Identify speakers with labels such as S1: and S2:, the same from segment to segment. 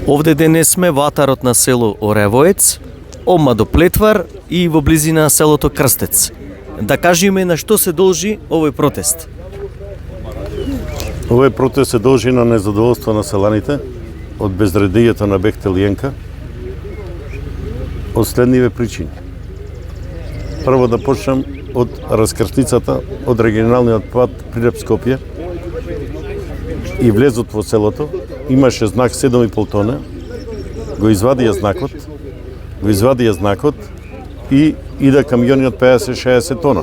S1: Овде денес сме во атарот на село Оревоец, одма до Плетвар и во близина селото Крстец. Да кажеме на што се должи овој протест.
S2: Овој протест се должи на незадоволство на селаните од безредијето на Бехтел и Јенка од следниве причини. Прво да почнем од раскрстницата од регионалниот пат Прилеп-Скопје и влезот во селото. Имаше знак 7,5 тона, го извадија знакот и иде камиони од 50-60 тона.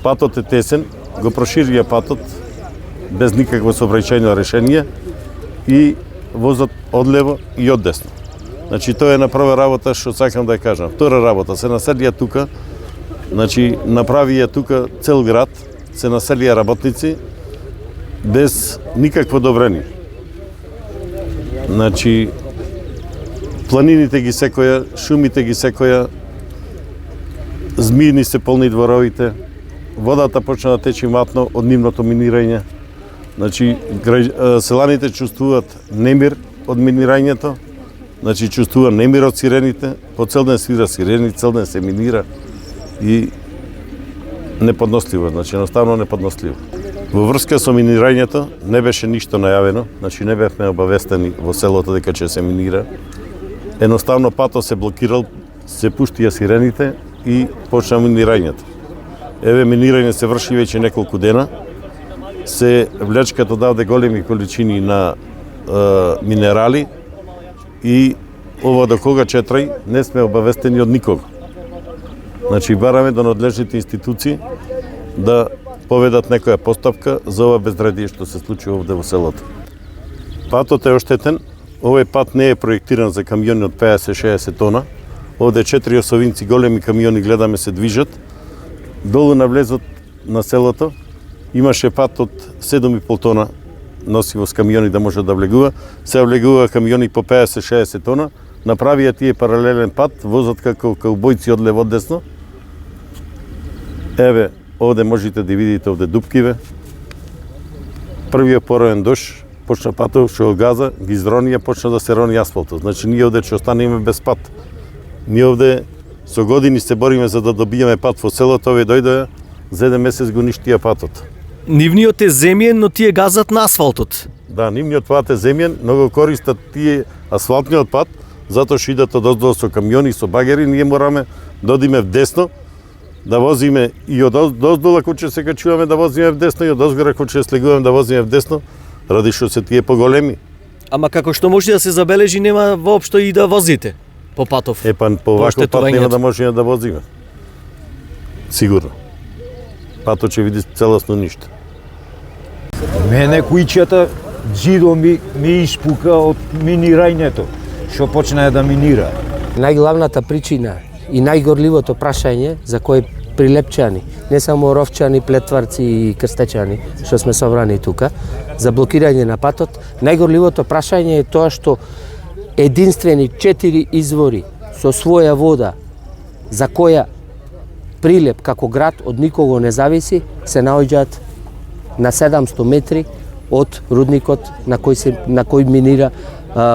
S2: Патот е тесен, го проширија патот без никакво сообраќајно решение и возот одлево и оддесно. Значи тоа е на прва работа што сакам да ја кажам. Втора работа, се населија тука, значи направија тука цел град, се населија работници без никакво одобрение. Значи планините ги секоја, шумите ги секоја, змијни се полни дворовите, водата почна да тече матно од нивното минирање. Значи селаните чувствуваат немир од минирањето, значи чувствува немир од сирените, по цел ден свира сирени, цел ден се минира и неподносливо, значи едноставно неподносливо. Во врска со минирањето не беше ништо најавено, значи не бевме обавестени во селото дека ќе се минира. Едноставно патот се блокирал, се пуштија сирените и почна минирањето. Еве минирање се врши веќе неколку дена, се влечкат одавде големи количини на минерали и ова до кога ќе трај не сме обавестени од никого. Значи бараме до надлежните институции да поведат некоја постапка за ова безредие што се случи овде во селото. Патот е оштетен, овој пат не е проектиран за камиони од 50-60 тона. Овде 4 осовинци големи камиони гледаме се движат. Долу на влезот на селото имаше пат од 7,5 тона носивост камиони да може да влегува. Се влегува камиони по 50-60 тона. Направија тие паралелен пат, возат како каубојци од лево од десно. Еве, овде можете да видите овде дупкиве. Првиот пороен дош почна патот што го газа, ги изронија, почна да се рони асфалтот. Значи ние овде ќе останеме без пат. Ние овде со години се бориме за да добиеме пат во селото, овие дојдоа за 1 месец го ништија патот.
S1: Нивниот е земјен, но тие газат на асфалтот.
S2: Да, нивниот пат е земјен, но го користат тие асфалтниот пат, затоа што идат одоздол со камиони, со багери, ние мораме да одиме вдесно, да возиме и од оздол ако ќе се качуваме да возиме вдесно и од озгора ако ќе слегуваме да возиме вдесно, ради што се тие поголеми.
S1: Ама како што може да се забележи, нема воопшто и да возите по патов.
S2: По ваков пат нема да можеме да возиме. Сигурно. Патот ќе види целосно ништо.
S3: Мене кујчата џидо ми испука од минирањето, што почна да минира.
S4: Најглавната причина и најгорливото прашање за кој прилепчани, не само оровчани, плетварци и крстечани, што сме собрани тука, за блокирање на патот, најгорливото прашање е тоа што единствени 4 извори со своја вода, за која Прилеп како град од никого не зависи, се наоѓаат на 700 метри од рудникот на кој минира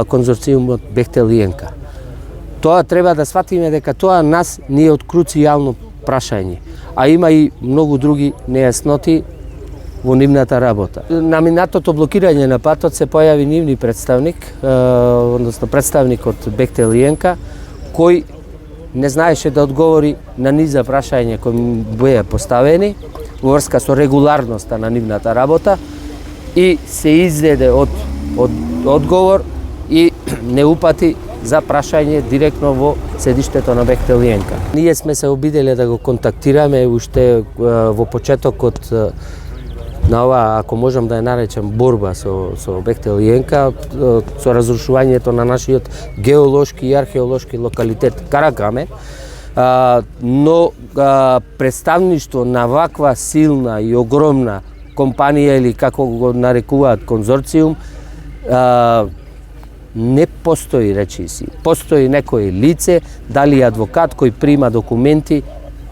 S4: конзорциумот Бехтел и Јенка. Тоа треба да сватиме дека тоа нас не е од круцијално прашање, а има и многу други нејасноти во нивната работа. На минатото блокирање на патот се појави нивни представник, односно представник од Бехтел и Јенка, кој не знаеше да одговори на низа прашања кои беа поставени во врска со регуларноста на нивната работа и се изведе од одговор и не упати за прашање директно во седиштето на Бехтел и Јенка. Ние сме се обиделе да го контактираме уште во почетокот на ова, ако можам да ја наречам, борба со Бехтел и Јенка, со разрушувањето на нашиот геолошки и археолошки локалитет Каракамен, но представништво на ваква силна и огромна компанија или како го нарекуваат конзорциум, не постои, речи си. Постои некој лице, дали адвокат кој прима документи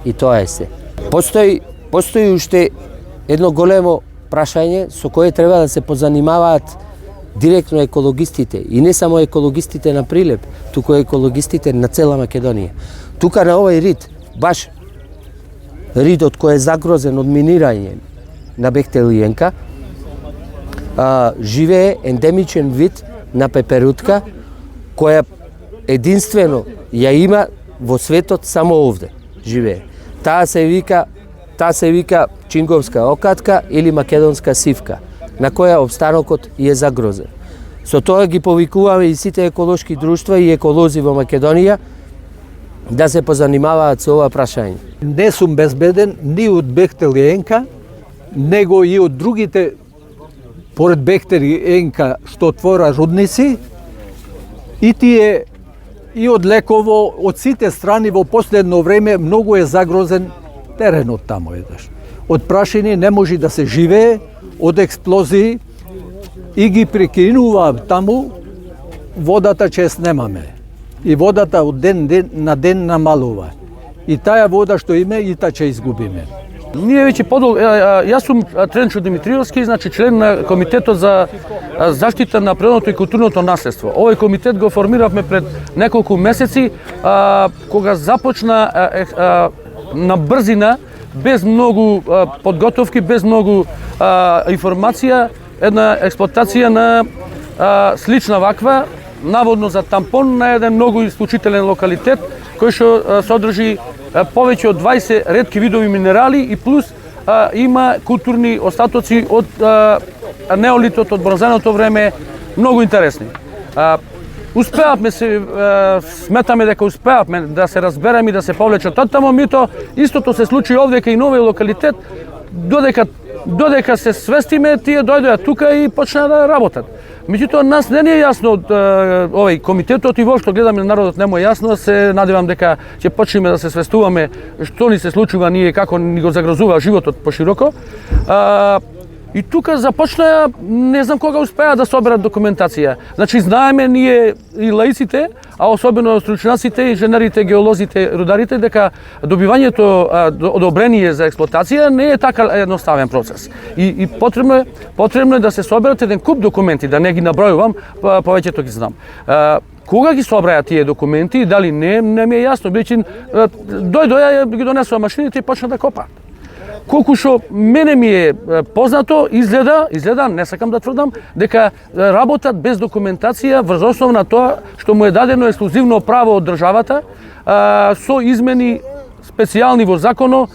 S4: и тоа е се. Постои уште едно големо прашање со кое треба да се позанимаваат директно екологистите и не само екологистите на Прилеп, туку екологистите на цела Македонија. Тука на овој рид, баш ридот кој е загрозен од минирање на Бехтелиенка, живее ендемичен вид на пеперутка која единствено ја има во светот само овде живее. Таа се вика чинговска окатка или македонска сивка, на која обстанокот е загрозен. Со тоа ги повикуваме и сите еколошки друштва и еколози во Македонија да се позанимаваат со ова прашање.
S5: Не сум безбеден ни од Бехтелиенка, него и од другите поред Бехтелиенка што твора рудници, и тие и од леково, од сите страни во последно време многу е загрозен теренот таму еднаш. Од прашини не може да се живее, од експлозии и ги прекинува таму, водата чест немаме. И водата од ден на ден намалува. И таа вода што име, и та ќе изгубиме.
S6: Ние веќе јас сум Тренчо Димитриевски, значи член на Комитетот за заштита на природното и културното наследство. Овој комитет го формиравме пред неколку месеци, кога започна на брзина, без многу подготовки, без многу информација, една експлоатација на слична ваква, наводно за тампон на еден многу исклучителен локалитет, кој што содржи повеќе од 20 ретки видови минерали и плюс има културни остатоци од неолитот, од бронзаното време, многу интересни. Успеавме сметаме дека успеавме да се разбереме и да се повлечат оттаму, мито истото се случи овде кај новиот локалитет, додека се свестиме, тие дојдоа тука и почнаа да работат. Меѓутоа, нас не е јасно од овој комитетот и воопшто гледаме народот не му е јасно, се надевам дека ќе почнеме да се свестуваме што ни се случува ние, како ни го загрозува животот пошироко. И тука започнаа, не знам кога успеа да соберат документација. Значи, знаеме ние и лаиците, а особено стручњаците, инженерите, геолозите, рударите, дека добивањето одобрение за експлоатација не е така едноставен процес. И потребно е да се соберат еден куп документи, да не ги набројувам, повеќето ги знам. Кога ги собраја тие документи и дали не ми е јасно, бидејќи дојдоа, ги донесоа машините и почна да копаат. Колку што мене ми е познато, изгледа, не сакам да тврдам, дека работат без документација врз основа на тоа што му е дадено ексклузивно право од државата со измени специјални во законот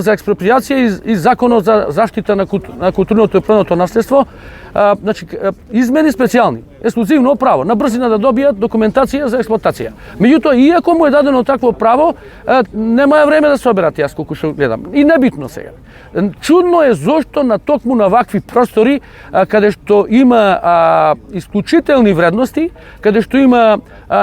S6: за експроприација и законот за заштита на културното и природното наследство. Значи, измени специјални, ексклузивно право, на брзина да добијат документација за експлоатација. Меѓутоа, иако му е дадено такво право, немаја време да соберат, јас колку што гледам. И небитно сега. Чудно е зошто на токму на вакви простори, каде што има исклучителни вредности, каде што има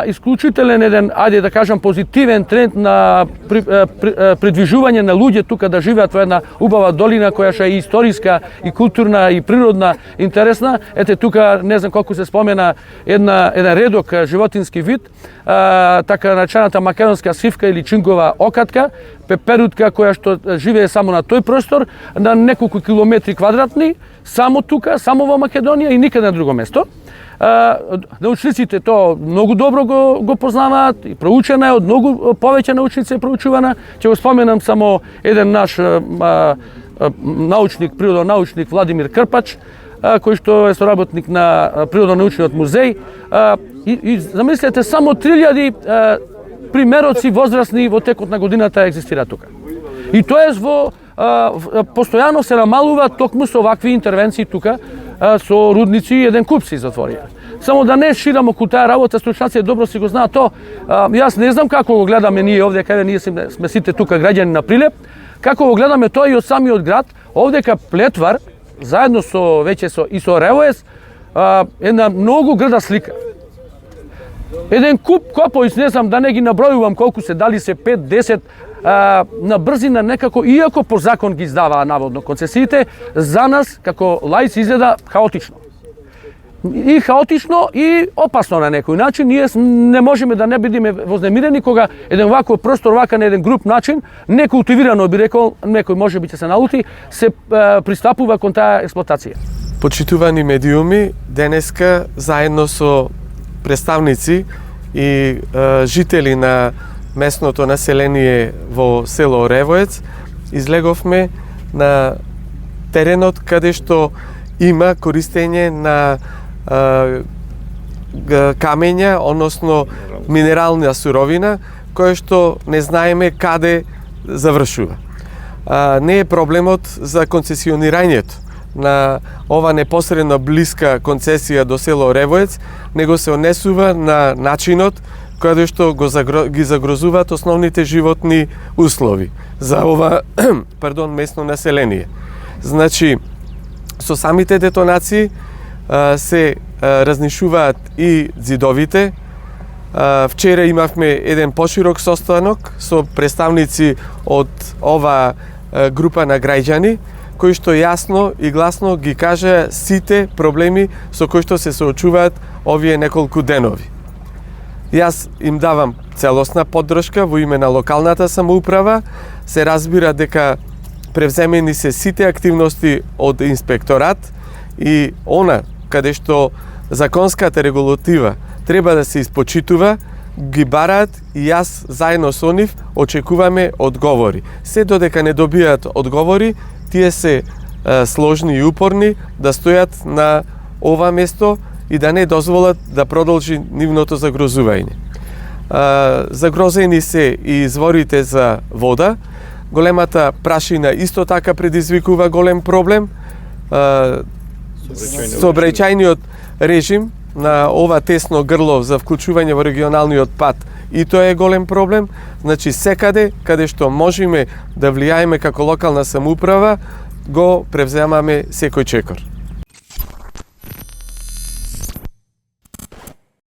S6: исклучителен еден, ајде да кажам, позитивен тренд на придвижување на луѓе тука да живеат во една убава долина која што е историска и културна и природна, интересна. Ете тука, не знам колку се спомена, еден редок животински вид, така наречената македонска сивка или чингова окатка, пеперутка која што живее само на тој простор, на неколку километри квадратни, само тука, само во Македонија и никаде на друго место. Научниците тоа многу добро го познаваат и проучена е, од многу повеќе научници е проучувана. Ќе го споменам само еден наш научник, природонаучник Владимир Крпач, кој што е соработник на Природонаучниот музеј. И замислете, само 3000 примероци возрастни во текот на годината екзистира тука. И тоа постојано се намалува токму со вакви интервенции тука, со рудници и еден куп се затворија. Само да не ширам околу таа работа, стручњаците добро си го знаат тоа. Јас не знам како го гледаме ние овде, каде ние сме сите тука граѓани на Прилеп, како го гледаме тоа и од самиот град, овдека Плетвар, заедно со Ревоец, една многу грда слика. Еден куп копои, не знам да не ги набројувам колку се, дали се 5-10, на брзина некако, иако по закон ги издаваа наводно концесиите, за нас како лаици изгледа хаотично. И хаотично и опасно на некој начин. Ние не можеме да не бидеме вознемирени кога еден ваков простор, вака на еден груб начин, некултивирано би рекол, некој може би ќе се налути, се пристапува кон таа експлоатација.
S7: Почитувани медиуми, денеска заедно со представници и жители на местното население во село Оревоец излеговме на теренот каде што има користење на камења, односно минерална суровина, која што не знаеме каде завршува. Не е проблемот за концесионирањето на ова непосредно блиска концесија до село Оревоец, него се однесува на начинот каде што ги загрозуваат основните животни услови за ова местно население. Значи, со самите детонации се разнишуваат и зидовите. Вчера имавме еден поширок состанок со представници од ова група на граѓани, кои што јасно и гласно ги кажа сите проблеми со кои што се соочуваат овие неколку денови. Јас им давам целосна поддршка во име на локалната самоуправа. Се разбира дека превземени се сите активности од инспекторат и она каде што законската регулатива треба да се испочитува, ги бараат и јас заедно со нив очекуваме одговори. Се додека не добијат одговори, тие се сложни и упорни да стојат на ова место и да не дозволат да продолжи нивното загрозување. Загрозени се и изворите за вода. Големата прашина исто така предизвикува голем проблем. Сообраќајниот режим на ова тесно грло за вклучување во регионалниот пат и тоа е голем проблем. Значи секаде каде што можеме да влијаеме како локална самоуправа, го превземаме секој чекор.